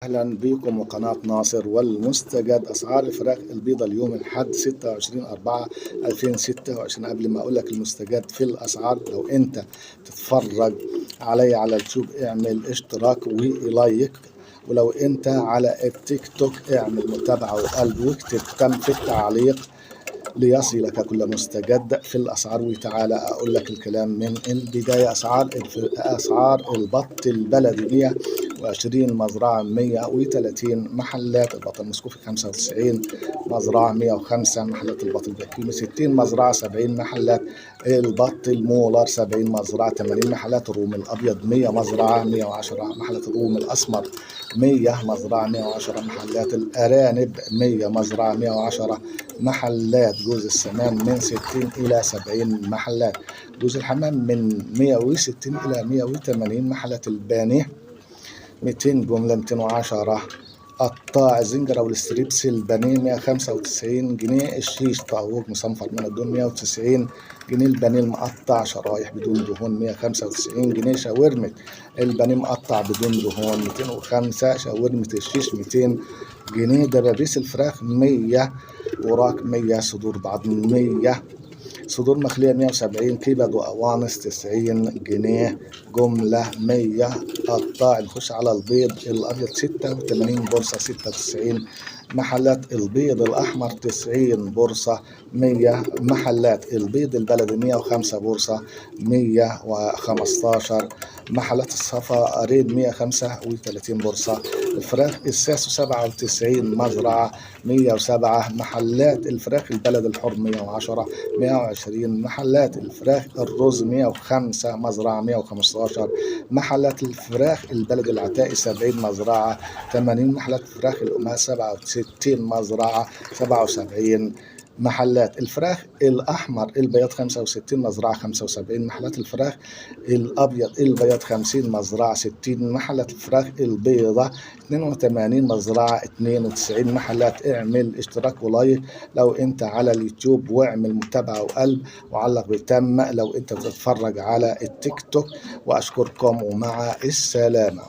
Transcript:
أهلا بكم وقناة ناصر والمستجد. أسعار الفراخ البيضة اليوم الحد 26/4/2026. قبل ما أقول لك المستجد في الأسعار، لو أنت بتتفرج علي على اليوتيوب اعمل اشتراك ولايك، ولو أنت على التيك توك اعمل متابعة وقلب واكتب تم في التعليق ليصلك كل مستجد في الأسعار. وتعالى أقول لك الكلام من البداية. أسعار البط البلدي 120 مزرعة 130 محلات، البط المسكوفي 95 مزرعة 105 محلات، البط البكيمي 60 مزرعة 70 محلات، البط المولر 70 مزرعة 80 محلات، الروم الأبيض 100 مزرعة 110 محلات، الروم الأسمر 100 مزرعة 110 محلات، الأرانب 100 مزرعة 110 محلات، جوز السمان من 60 إلى 70 محلات، جوز الحمام من 160 إلى 180 محلات، البانيه 200 جملة 210، قطاع الزنجرة والستريبس البانيه 195 جنيه، الشيش طاووق مصنفر من الدهون 190 جنيه، البانيه المقطع شرايح بدون دهون 195 جنيه، شاورمة البانيه مقطع بدون دهون 205، شاورمة الشيش 200 جنيه، دبابيس الفراخ 100، وراك 100، صدور بعض 100، صدور مخلية 170، كبد وقوانص 90 جنيه جملة 100، قطاع نخش على البيض الأبيض 86 بورصة 96 محلات، البيض الأحمر 90 بورصة 100 محلات، البيض البلدي 105 بورصة 115 محلات، الصفا ريد 135 بورصة، الفراخ الساسو 97 مزرعة 107 محلات، الفراخ البلد الحر 110 120 محلات، الفراخ الرز 105 مزرعة 115 محلات، الفراخ البلد العتائي 70 مزرعة 80 محلات، الفراخ الأمها 67 مزرعة 77 محلات، الفراخ الأحمر البياض 65 مزرعة 75 محلات، الفراخ الأبيض البياض 50 مزرعة 60 محلات، الفراخ البيضة 82 مزرعة 92 محلات. اعمل اشتراك ولايك لو انت على اليوتيوب، واعمل متابعة وقلب وعلق بتم لو انت بتتفرج على التيك توك، واشكركم ومع السلامة.